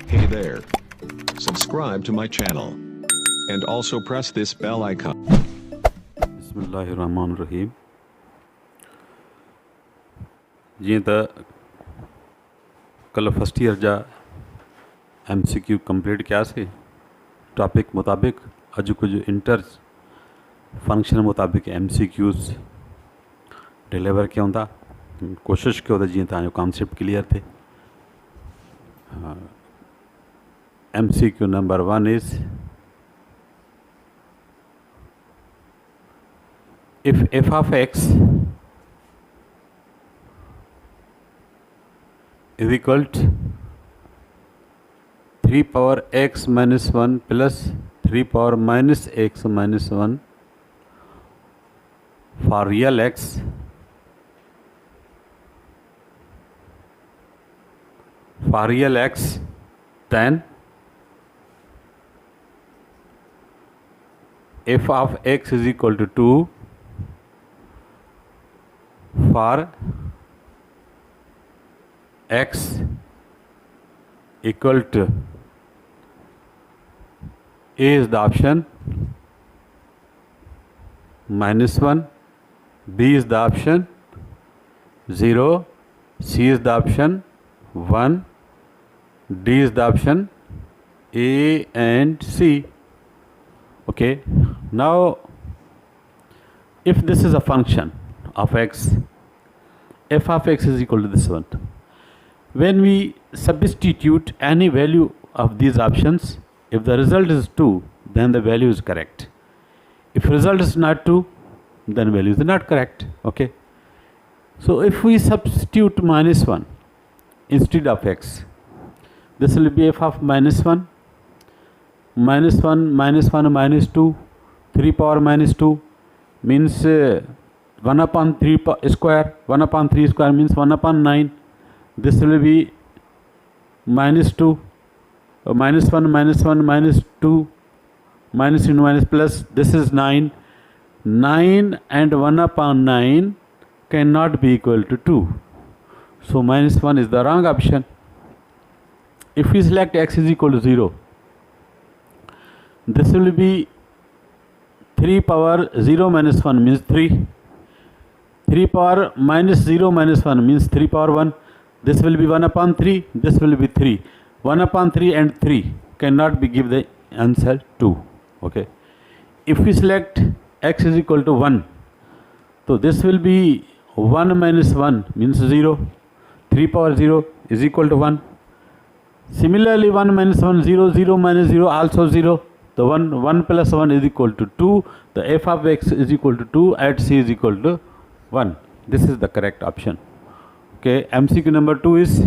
Hey there. Subscribe to my channel. And also press this bell icon. बिस्मिल्लाहिर्रहमानिर्रहीम। जीअं त कल फर्स्ट ईयर जा MCQ कंप्लीट कयासीं टॉपिक मुताबिक़। अॼु कुझु इंटर फंक्शन मुताबिक़ MCQs डिलीवर कयूं था। कोशिशि कयो त जीअं तव्हांजो कॉन्सेप्ट क्लियर थिए। MCQ number 1 is if f of x is equal to 3 power x minus 1 plus 3 power minus x minus 1 for real x, then f of x is equal to 2 for x equal to A is the option -1, B is the option 0, C is the option 1, D is the option A and C. Okay, now if this is a function of x, f of x is equal to this one. When we substitute any value of these options, if the result is 2, then the value is correct. If result is not 2, then value is not correct. Okay, so if we substitute -1 instead of x, this will be f of -1 minus 1 minus 1 minus 2, 3 power minus 2 means 1 upon 3 square, 1 upon 3 square means 1 upon 9. This will be minus 2, minus 1 minus 1 minus 2 minus into minus plus, this is 9. 9 and 1 upon 9 cannot be equal to 2. So minus 1 is the wrong option. If we select x is equal to 0, this will be 3 power 0 minus 1 means 3. 3 power minus 0 minus 1 means 3 power 1. This will be 1 upon 3. This will be 3. 1 upon 3 and 3 cannot be give the answer 2. Okay. If we select x is equal to 1, so this will be 1 minus 1 means 0. 3 power 0 is equal to 1. Similarly, 1 minus 1, 0, 0 minus 0 also 0. The 1 plus 1 is equal to 2. The f of x is equal to 2 at c is equal to 1. This is the correct option. Okay, MCQ number 2 is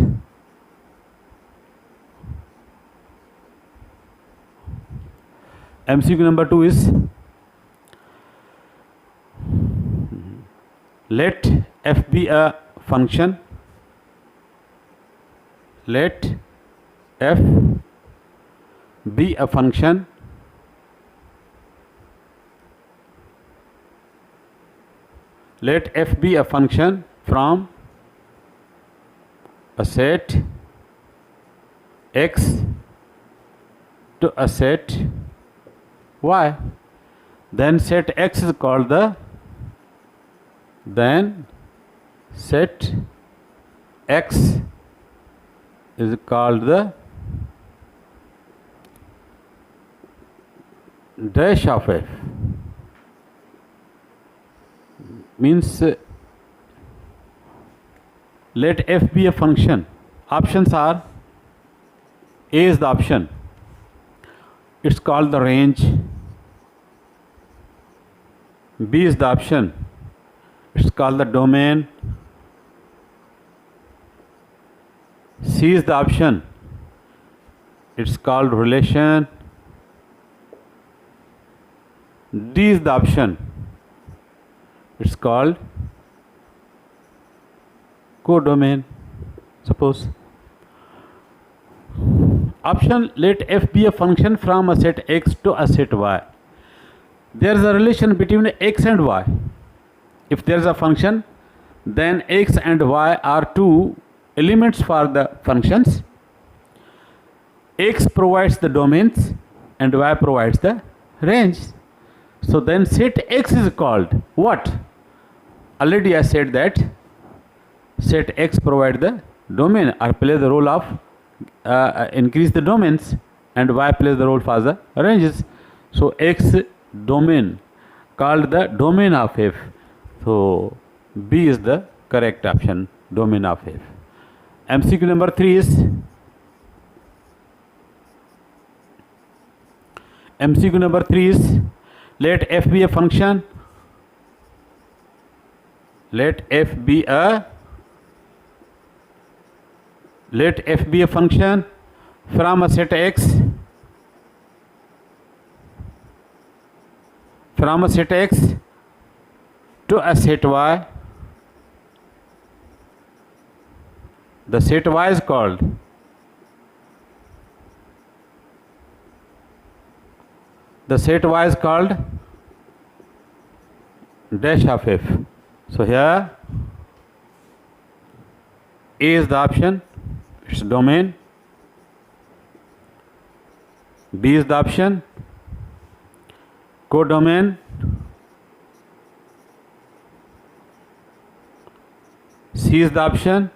let f be a function. Let f be a function from a set x to a set y. Then set x is called the dash of f. Means let f be a function. Options are: A is the option, it's called the range. B is the option, it's called the domain. C is the option, it's called relation. D is the option, it's called codomain. Suppose option let f be a function from a set x to a set y. There is a relation between x and y. If there is a function, then x and y are two elements for the functions. X provides the domains and Y provides the range. So then set X is called what? Already I said that set X provide the domain or play the role of increase the domains, and Y plays the role for the ranges. So X domain called the domain of F. So B is the correct option, domain of F. MCQ number 3 is let F be a function. Let F be a function from a set X to a set Y. The set Y is called dash of F. So here A is the option, its domain. B is the option, codomain. C is the option,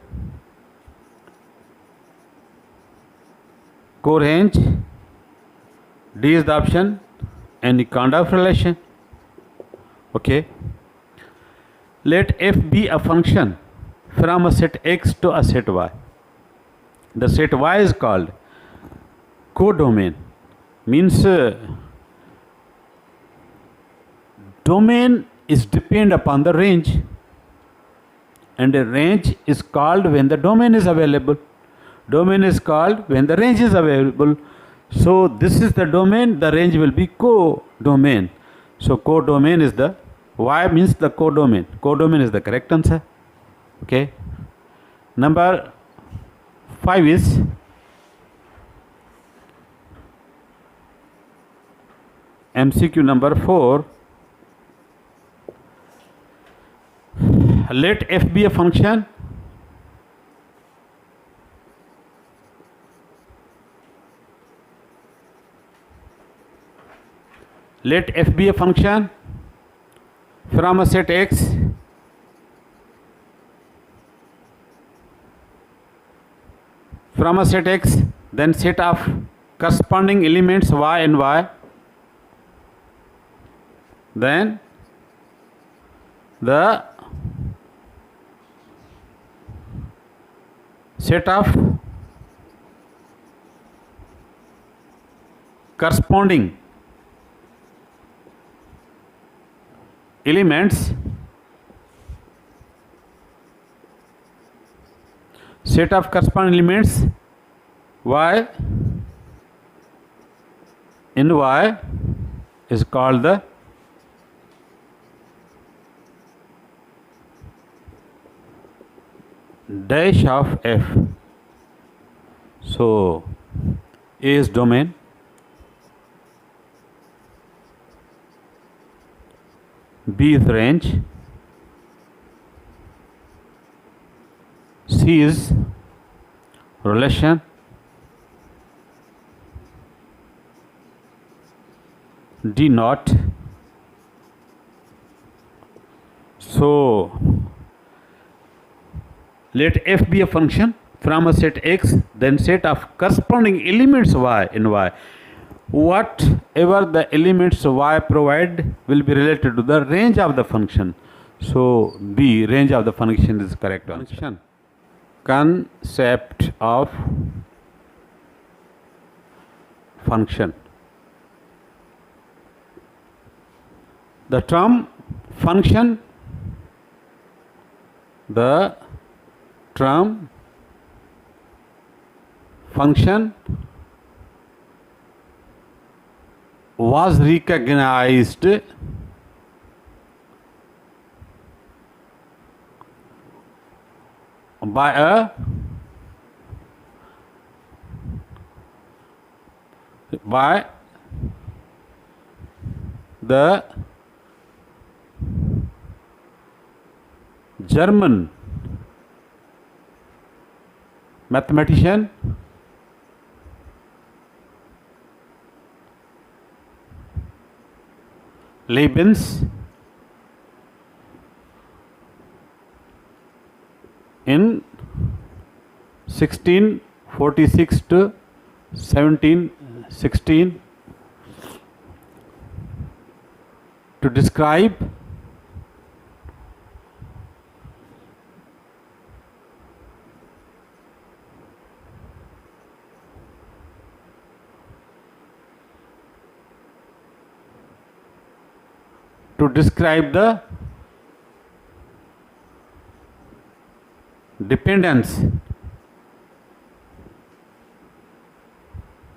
co-range. D is the option, any kind of relation. Okay. Let F be a function from a set X to a set Y. The set Y is called codomain. Means domain is depend upon the range, and a range is called when the domain is available. Domain is called when the range is available. So this is the domain, the range will be codomain. So codomain is the Y means the codomain. Codomain is the correct answer. Okay. Number 5 is MCQ number 4. Let F be a function from a set X then set of corresponding elements Y and Y, then the set of corresponding elements Y in Y is called the dash of F. So A is domain, B is range, C is relation, D not. So let F be a function from a set X, then set of corresponding elements Y in Y. Whatever the elements Y provide will be related to the range of the function. So B, range of the function, is correct answer. Concept of function. The term function was recognized by the German mathematician Leibniz in 1646 to 1716 to describe the dependence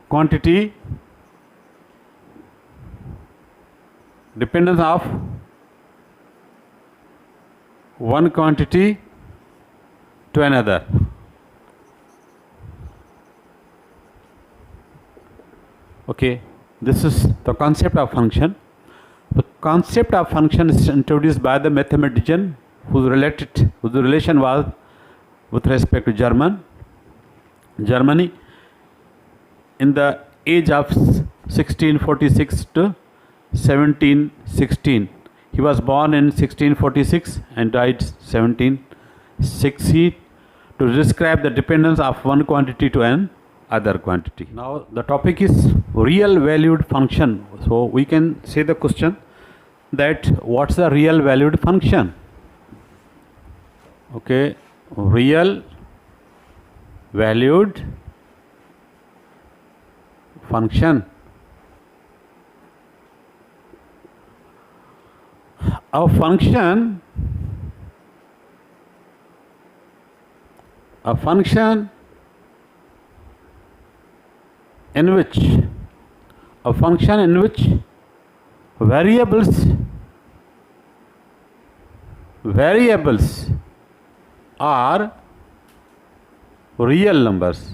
quantity dependence of one quantity to another. Okay, this is the concept of function. The concept of function is introduced by the mathematician whose relation was with respect to Germany in the age of 1646 to 1716. He was born in 1646 and died 1760 to describe the dependence of one quantity to another quantity. Now the topic is real valued function. So we can say the question that what's the real valued function? Okay, real valued function. A function in which variables are real numbers,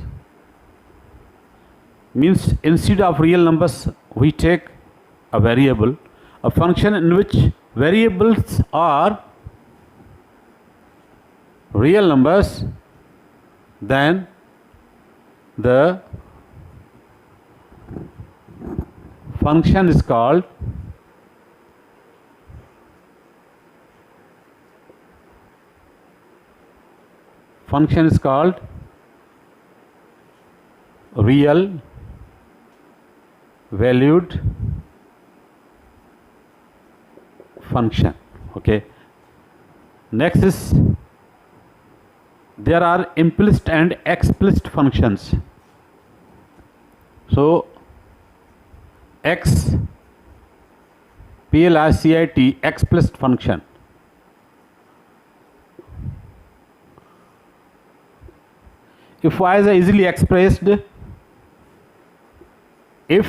means instead of real numbers we take a variable. A function in which variables are real numbers, then the function is called real valued function. Okay, next is there are implicit and explicit functions. So explicit explicit function. If y is easily expressed, if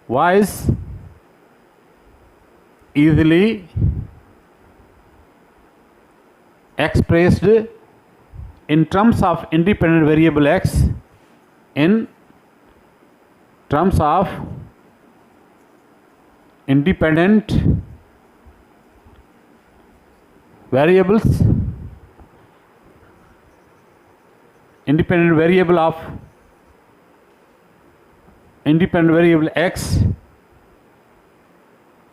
y is easily expressed in terms of independent variable x, in terms of independent variables, independent variable x,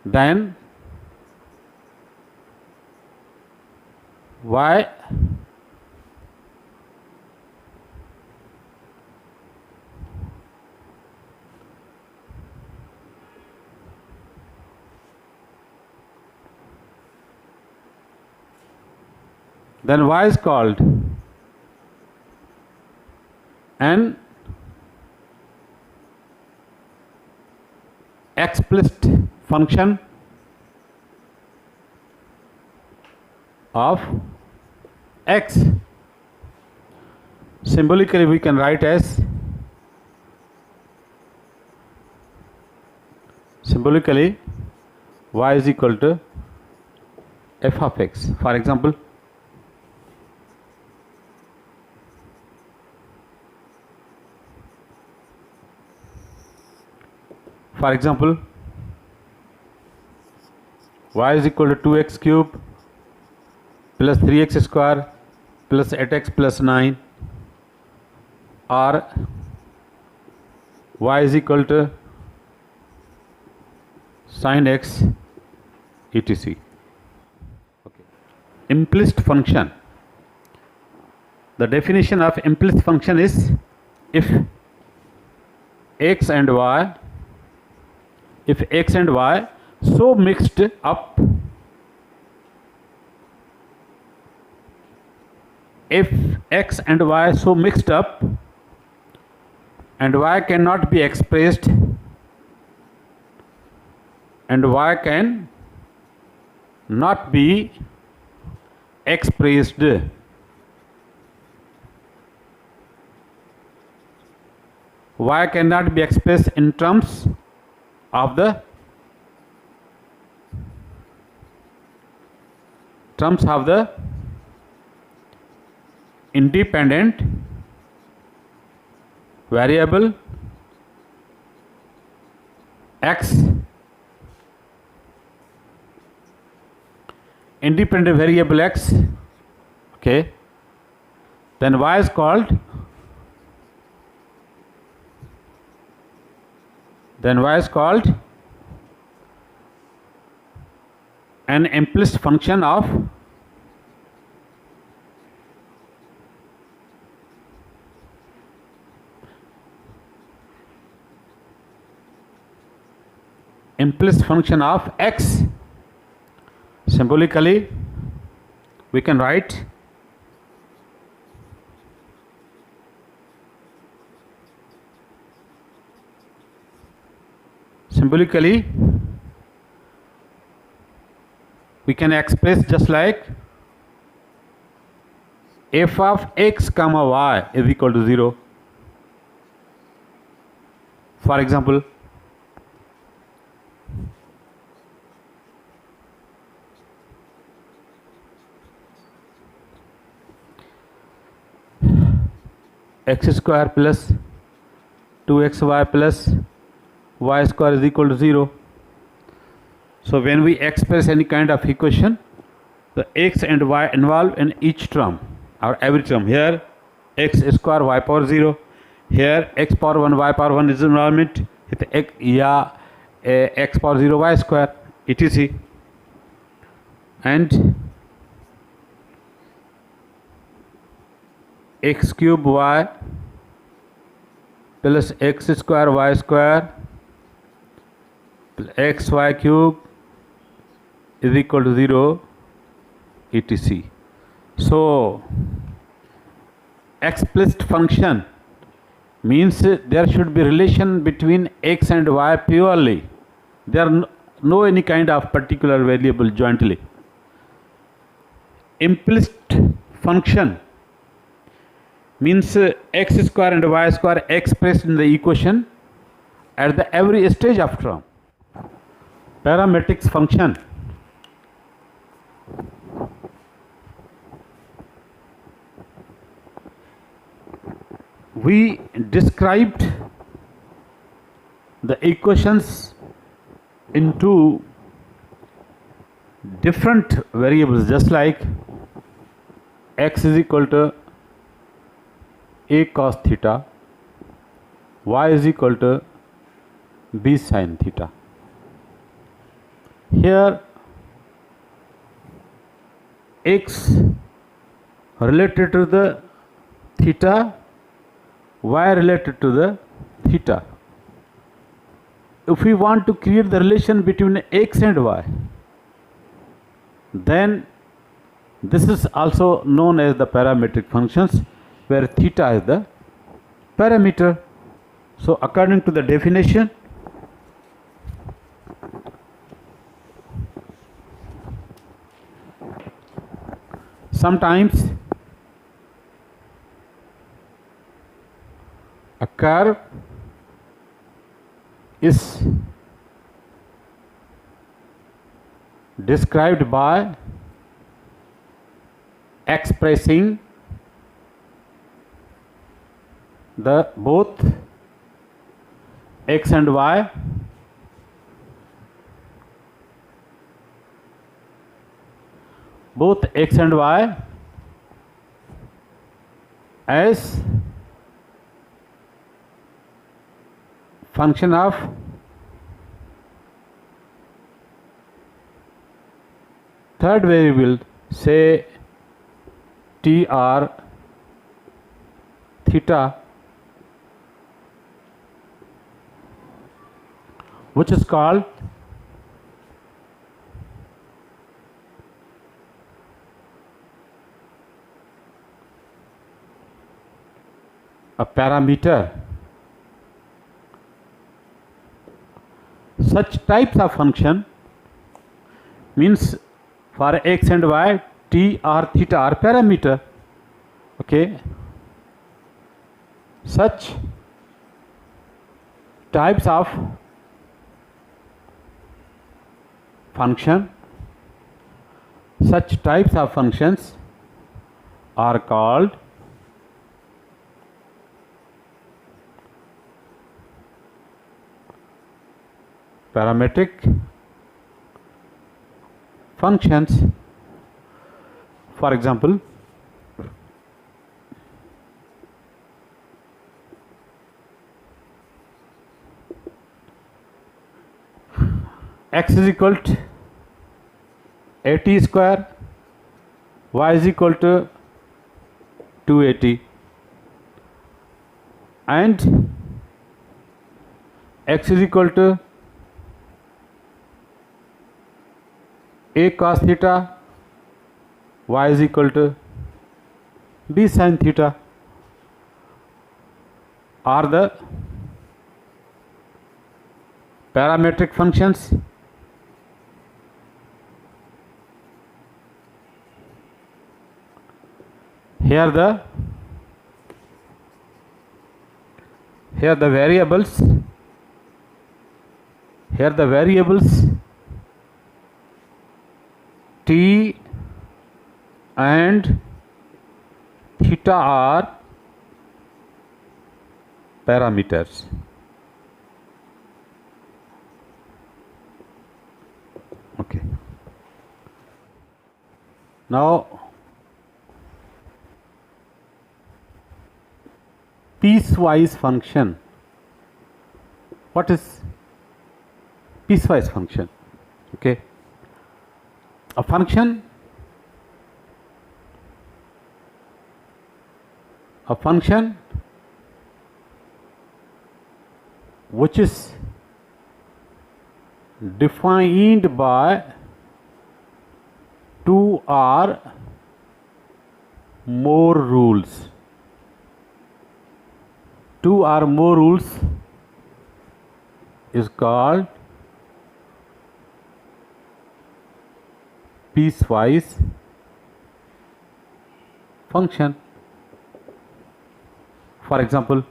then y is called an explicit function of x. Symbolically we can write as y is equal to f of x. For example, y is equal to 2x cube plus 3x square plus 8x plus 9, or y is equal to sin x etc. Okay. Implicit function. The definition of implicit function is if x and y so mixed up, if x and y so mixed up and y cannot be expressed and y can not be expressed, y cannot be expressed in terms of the independent variable x, okay, then y is called an implicit function of x. Symbolically we can write we can express just like f of x comma y is equal to 0. For example, x square plus 2xy plus y square is equal to 0. So when we express any kind of equation, the x and y involved in each term or every term. Here x square y power 0, here x power 1 y power 1 is involvement, x power 0 y square etc. And x cube y plus x square y square plus xy cube is equal to 0 etc. So explicit function means there should be relation between x and y purely. There are no any kind of particular variable jointly. Implicit function means x square and y square expressed in the equation at the every stage of term. Parametric function. We described the equations into different variables, just like x is equal to a cos theta, y is equal to b sin theta. Here x related to the theta, y related to the theta. If we want to create the relation between x and y, then this is also known as the parametric functions, where theta is the parameter. So according to the definition, sometimes a curve is described by expressing the both x and y as function of third variable, say tr theta, which is called a parameter. Such types of function means for x and y, t or theta are parameter. Okay. Such types of function, such types of functions are called parametric functions. For example, x is equal to at square, y is equal to 2at, and x is equal to a cos theta, y is equal to b sin theta are the parametric functions. Here the variables, t and theta are parameters. Okay. Now piecewise function. What is piecewise function? Okay. A function which is defined by two or more rules. Two or more rules is called piecewise function. For example,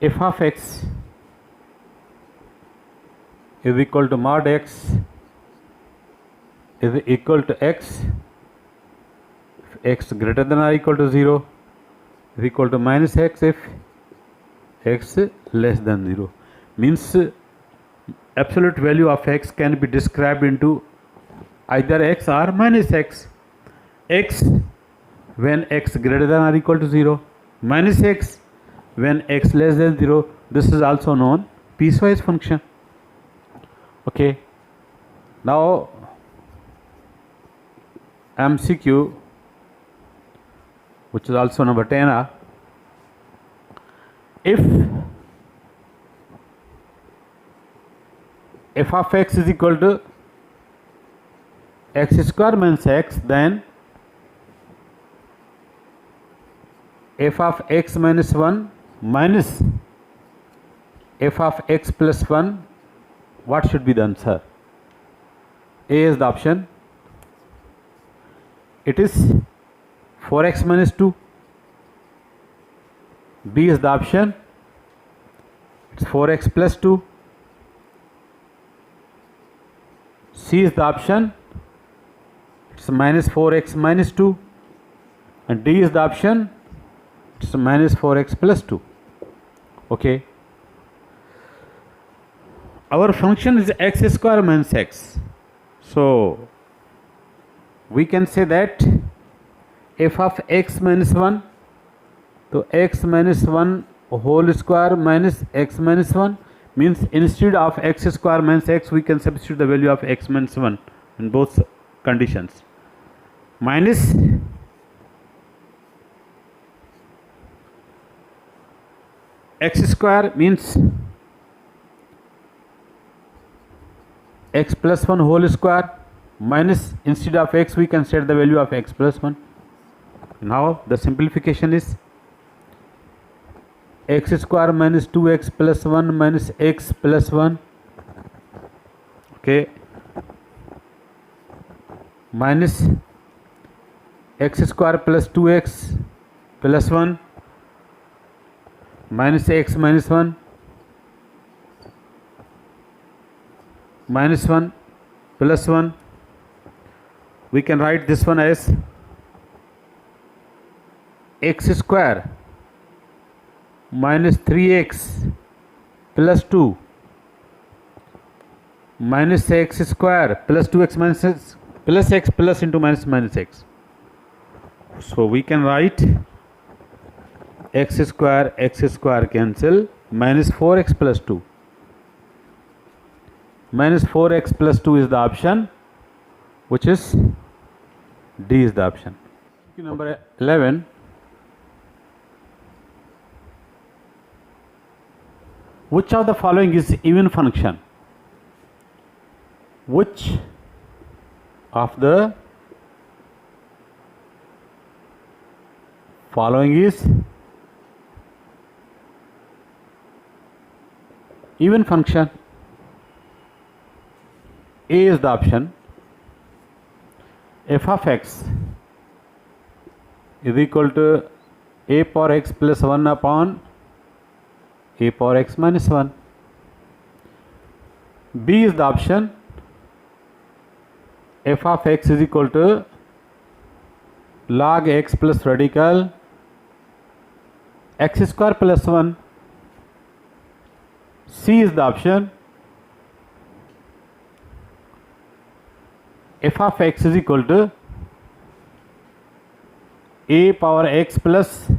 f of x is equal to mod x is equal to x, if x greater than or equal to 0 is equal to minus x if x less than 0. Means absolute value of x can be described into either x or minus x. X when x greater than or equal to 0, minus x when x less than 0. This is also known piecewise function. Okay. Now MCQ, which is also number 10. If f of x is equal to x square minus x, then f of x minus 1 minus f of x plus 1, what should be the answer? A is the option. It is 4x minus 2. B is the option. It's 4x plus 2. C is the option. It's minus 4x minus 2. And D is the option. It's minus 4x plus 2. Okay. Our function is x square minus x. So we can say that f of x minus 1, so x minus 1 whole square minus x minus 1 means instead of x square minus x, we can substitute the value of x minus 1 in both conditions. Minus x square means x plus 1 whole square, minus instead of x we can set the value of x plus 1. Now the simplification is x square minus 2x plus 1 minus x plus 1, okay, minus x square plus 2x plus 1 minus x minus 1 minus 1 plus 1. We can write this one as x square minus 3x plus 2 minus x square plus 2x minus x plus x plus into minus x. So we can write x square cancel, minus 4x plus 2. Minus 4x plus 2 is the option, which is D is the option. Number 11. Which of the following is even function? Which of the following is even function? A is the option. F of x is equal to a power x plus 1 upon a power x minus 1. B is the option. F of x is equal to log x plus radical x square plus 1. C is the option. F of x is equal to a power x plus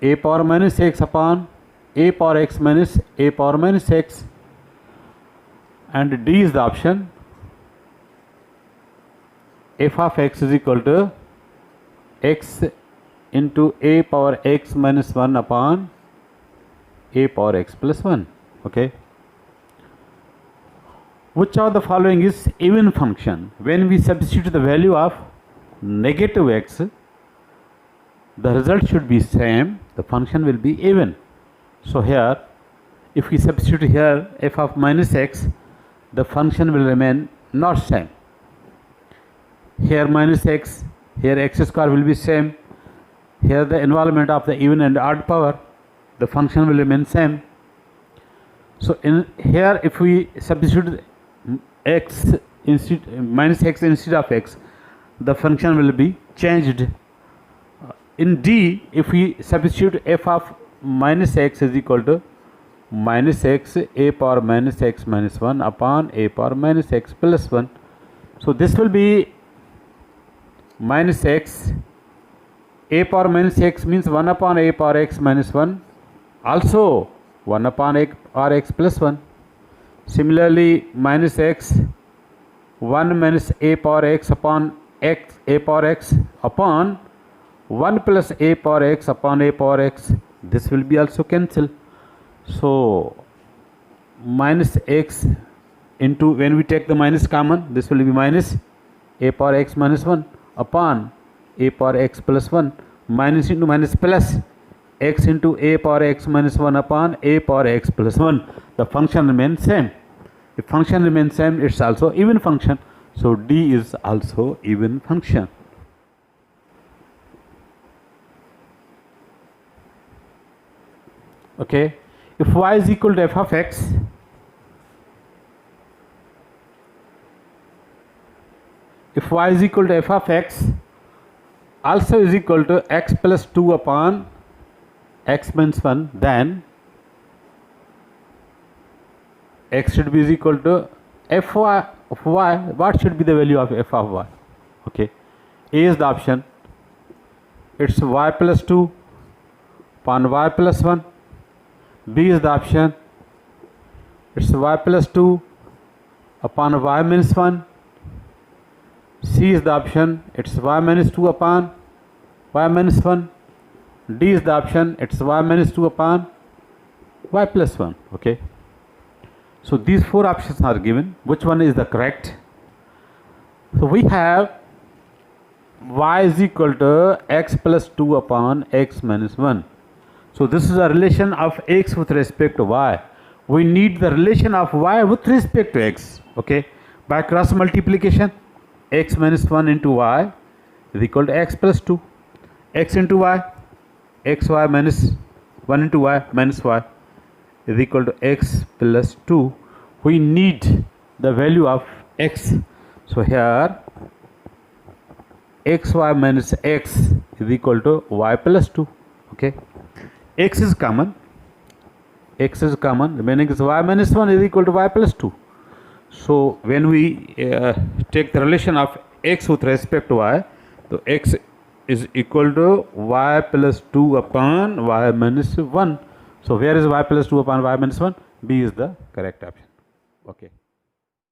a power minus x upon a power x minus a power minus x. And D is the option. F of x is equal to x into a power x minus 1 upon a power x plus 1. Okay. Which of the following is even function? When we substitute the value of negative x, the result should be same, the function will be even. So here, if we substitute here f of minus x, the function will remain not same. Here minus x, here x square will be same. Here the involvement of the even and odd power, the function will remain same. So in here, if we substitute x instead minus x instead of x, the function will be changed. In D, if we substitute f of minus x is equal to minus x a power minus x minus 1 upon a power minus x plus 1. So this will be minus x a power minus x means 1 upon a power x minus 1, also 1 upon a power x plus 1. Similarly, minus x 1 minus a power x upon x a power x upon 1 plus a power x upon a power x, this will be also cancel. So minus x into, when we take the minus common, this will be minus a power x minus 1 upon a power x plus 1, minus into minus plus x into a power x minus 1 upon a power x plus 1. The function remains same. If function remains same, it's also even function. So D is also even function. Okay. If y is equal to f of x, if y is equal to f of x also is equal to x plus 2 upon x minus 1, then x should be is equal to fy of y. What should be the value of f of y? Okay, A is the option. It's y plus 2 upon y plus 1. B is the option. it's y plus 2 upon y minus 1. C is the option, it's y minus 2 upon y minus 1. D is the option, it's y minus 2 upon y plus 1. Okay. So these four options are given. Which one is the correct? So we have y is equal to x plus 2 upon x minus 1. So this is a relation of x with respect to y. We need the relation of y with respect to x. Okay. By cross multiplication, x minus 1 into y is equal to x plus 2. X into y, xy minus 1 into y minus y is equal to x plus 2. We need the value of x. So here xy minus x is equal to y plus 2. Okay. X is common. X is common. Remaining is y minus 1 is equal to y plus 2. So when we take the relation of x with respect to y, so x is equal to y plus 2 upon y minus 1. So where is y plus 2 upon y minus 1? B is the correct option. Okay.